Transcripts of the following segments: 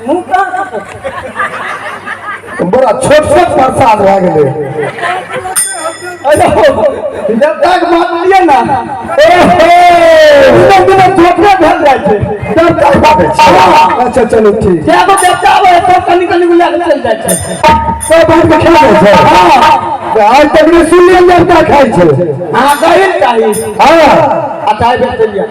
मुंह कहाँ बड़ा छोट छोट प्रसाद भए गेलै जब तक बात लिया ना छोटे भेल जाए छे तब तक बात छै। अच्छा चलो ठीक क्या को देवता आवे तो कनी कनी गुला के चल जाए छे सब बात के खेल छै। हां आज तक ने सुन लिया देवता खाई छे। हां गहिल चाहिए हां अच्छा बेच लिया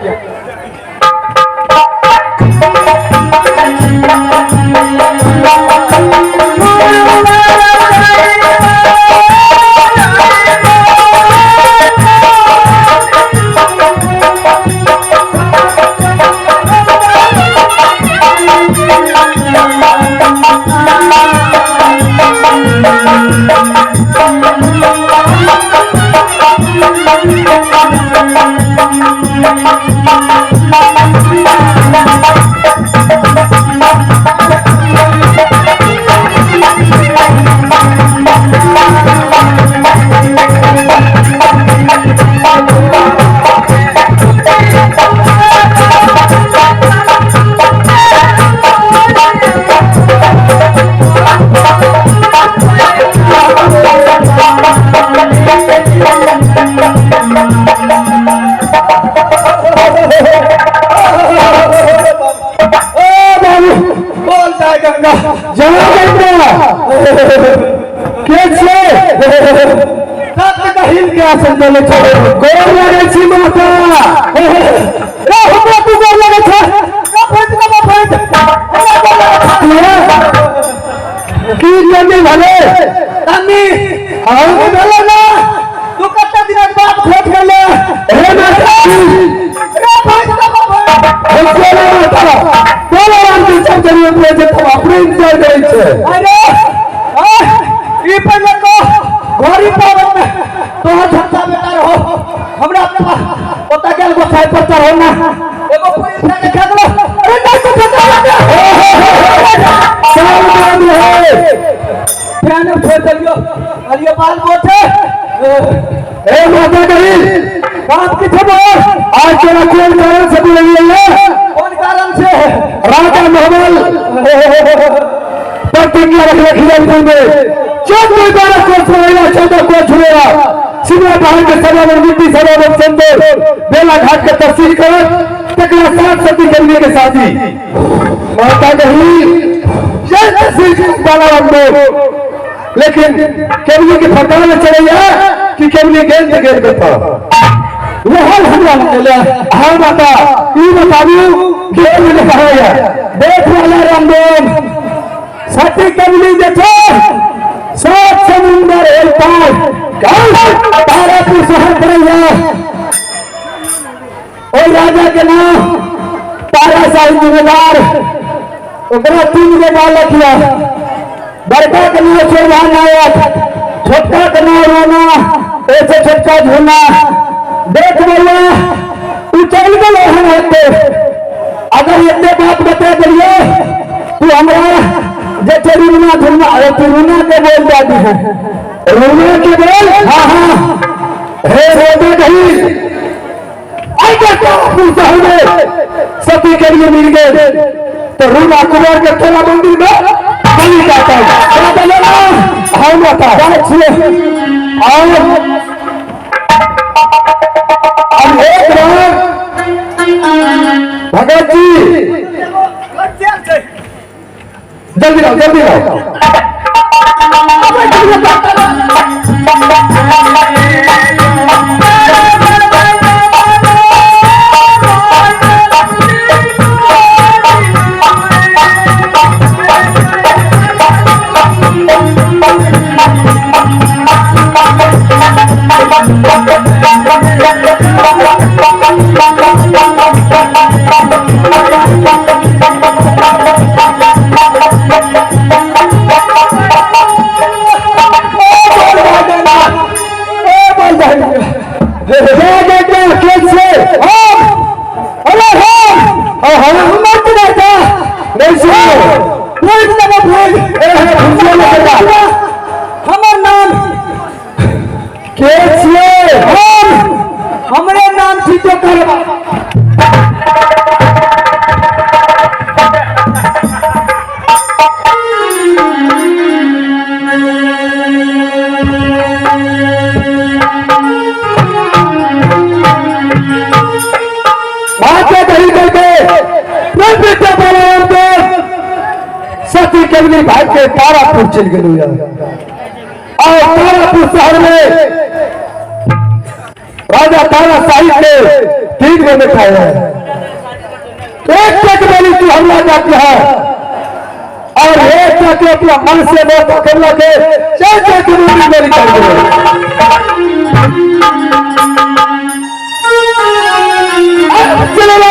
चले चले गोर लगे छी माता रे हमरा तू गोर लगे छ ना फट की जल्दी भले तमी हम भले ना तू कत्ते दिन बाद भेट गेले रे माता रे फट चले माता बोलो हम सब जरिए पे तो अपने इंतजार करै छै। अरे ई पहले को घोड़ी पावन में तो झटका बेटा रहो हमरा पता गेल गोसाई पर चढ़ो ना एगो पूरी फेंक के दलो अरे नहीं तो फेंक लगा सावधान रहे ध्यान से चलियो अलियो बाल बोथे ए माता कही बात किथे बोल आज तेरा कौन कारण से बोली है कौन कारण से राजा महमल प्रतिज्ञा रखले खिलाड़ी में 14 को छोड़ेगा 14 को छोड़ेगा सिमरा पहाड़ के सभा में मिट्टी सभा में संदर बेला घाट के तफसील कर तकला 7 सदी करने के साथी माता कही जय तफसील वाला हमने लेकिन केवली के फटान में चढ़ैया कि केवली गेंद गेंद था वह हमरा ले हां माता ई बताबियो गेंद में कहाया देख वाला रामदेव सती केवली देखो 7 समुंदर एक पार तारा की सहर रैया और राजा के नाम तारा साहिब जिम्मेदार ओकरा 3 गो बालक किया बड़का के नाम चौहान नायक छोटका के नाम राणा ऐसे छोटका झूना देख भैया तू चल गए हम होते अगर इतने बात बता दिए तू हमरा जैसे रूना झूना रूना के बोल जाती है रूना के बोल हाँ हाँ हे रोना कहीं सती के लिए मिल गए तो रूना कुमार के थोड़ा मंदिर में बलि जाता है हम बता और अब एक भगत जी जल्दी आओ जल्दी आओ हमर नाम के छिए हमरे नाम छी तो करबा लगली भाग के तारापुर चल गए और तारापुर शहर में राजा तारा साहिब ने 3 में बैठाया है। एक बोली तू हमला जाती है और एक जाके अपना मन से मौत करना के चाहे की मूवी मेरी कर चलो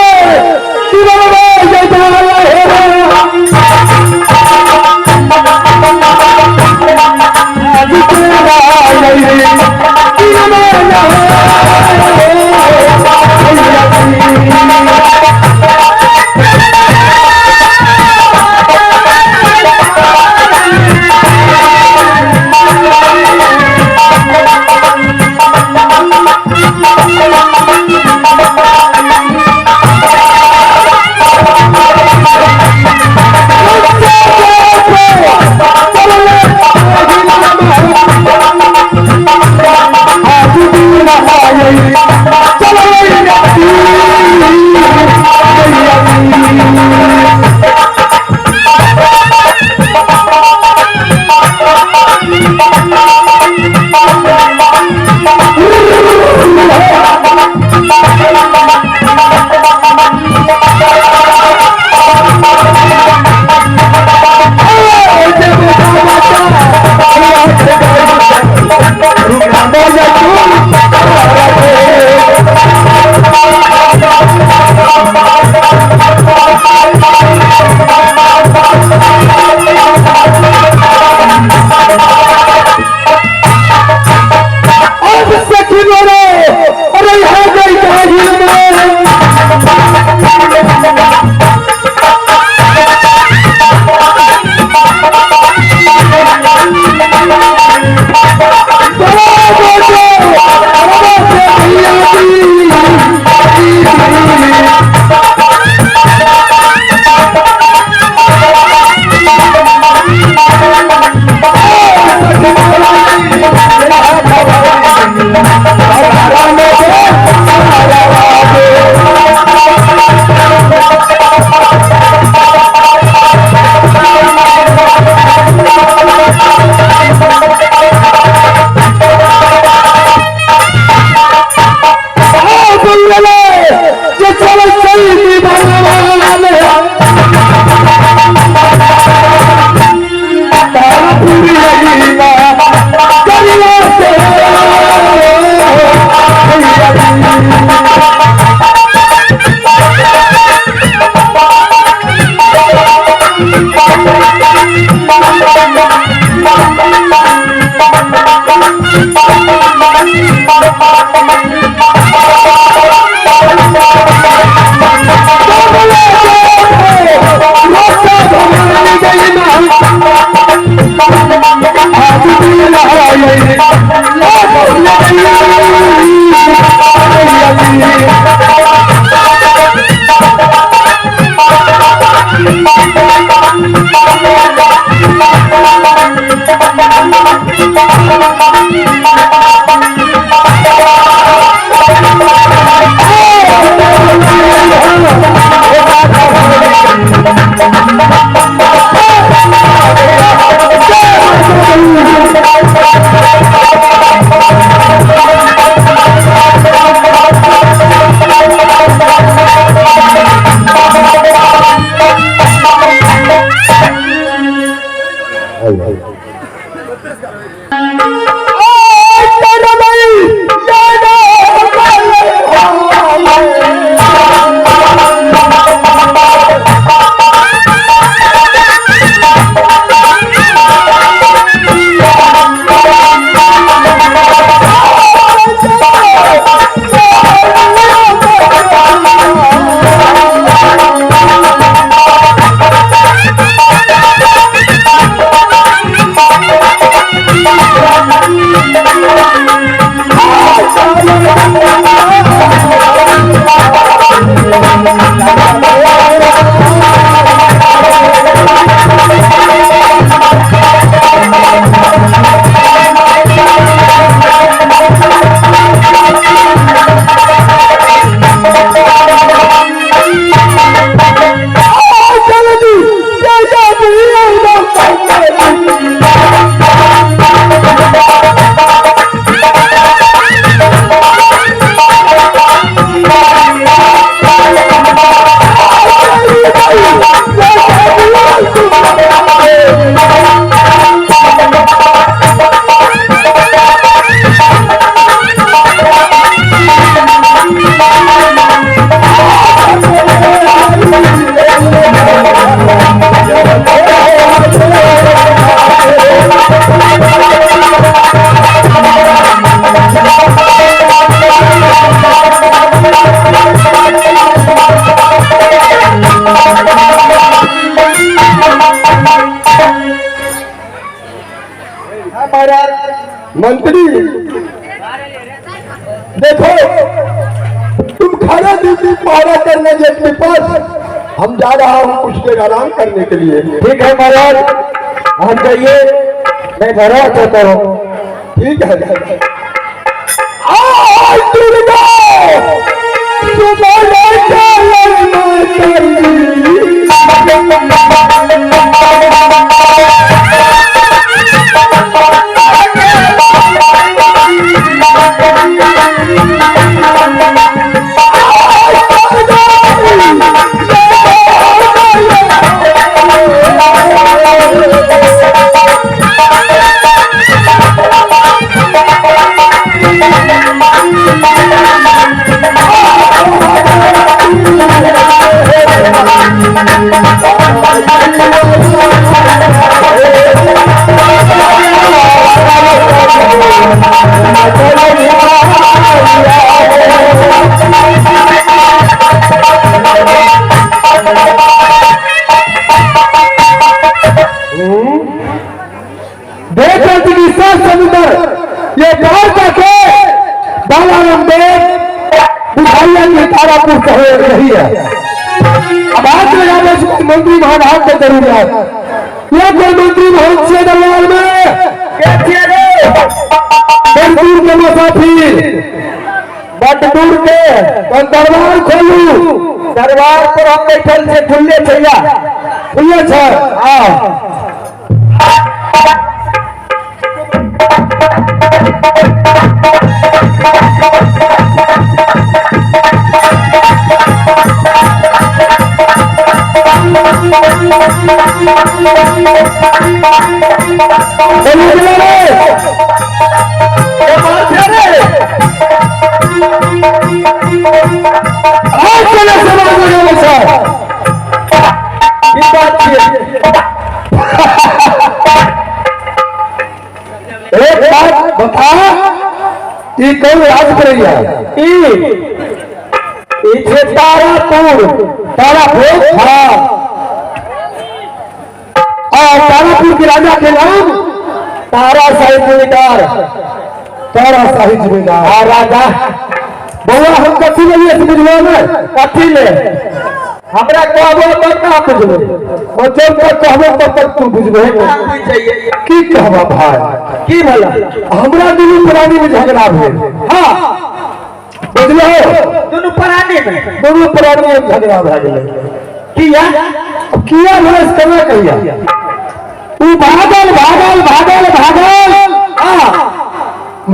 मंत्री देखो, तुम खड़े ड्यूटी पहरा करने गेट के पास, हम जा रहा हूँ कुछ देर आराम करने के लिए। ठीक है महाराज, आप जाइए, मैं घर आता हूँ। ठीक है। दुर्गा ये गांव जाके बाला रामदेव बुझाइया की तारापुर कह रही है। अब हाथ लगाने से मंत्री महाराज को जरूर है। ये कोई मंत्री बहुत से दरबार में दूर के मुसाफिर बट दूर के तो दरबार खोलू। दरबार पर हम बैठल से खुले खुले एक बात बता, ये कौन राज करेगा? तारापुर हाँ, और तारापुर के राजा के नाम तारा शाही जमींदार। तारा शाही जमींदार राजा बउआ हम कथी ले समझलो में कथी ले हमरा कहबो तब ना बुझबो, और जब तक कहबो तब तक तू बुझबे की कहबा भाई की भला हमरा दुनू प्राणी में झगड़ा भेल। हां बुझलो, दुनू प्राणी में झगड़ा भए गेलै। किया भरस करना कहिया तू भागल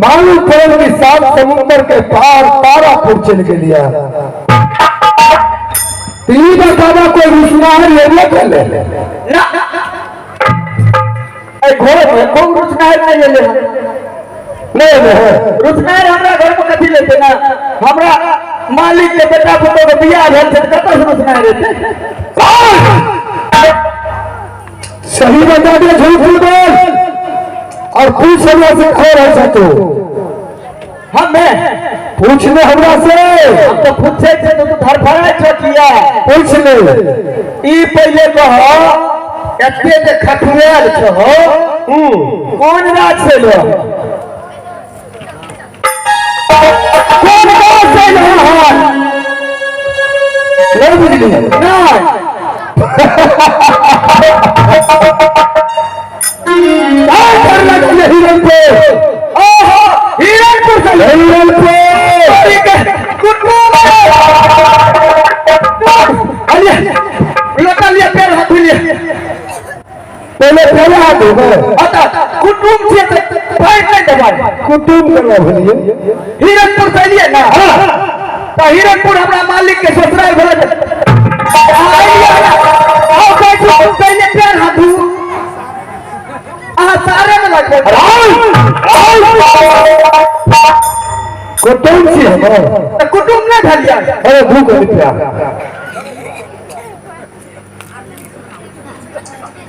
मालूम पड़ल कि 7 समुद्र के पार तारापुर चल के लिया। तीन बतावा कोई रुसनाहर ले कर ले ना घर में कौन रुसनाहर नहीं ले रुसनाहर हमरा घर में कथी लेते ना, हमरा मालिक के बेटा पुतो के बियाह भेल छै कतौ रुसनाहर रहते। सही बता दे, झूठ बोल और पूछ हमरा से खो रह सको। हमें पूछने हमरा से हम तो पूछे थे तो धरफड़ा छ किया पूछ ले। ई पहले कहो एते जे खटुआल छहो कौन राज से लो, कौन राज से लो नहीं बुझली ना हिरणपुर से लिए ना तो हिरणपुर हमारा मालिक के ससुराल भेल पहले पैर हाथू सारे में लग कुटुम से कुटुम नहीं धरिया। अरे भूख रुपया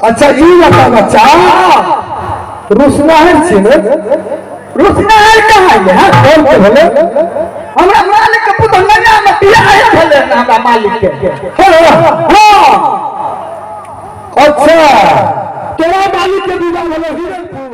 अच्छा ये बता बच्चा रुसनाहर छे ने रुसनाहर कहाँ है कौन के भले हमरा मालिक के पुत लगा में बियाह भले हमरा मालिक के हां अच्छा तोरा मालिक के विवाह होलो हिरनपुर।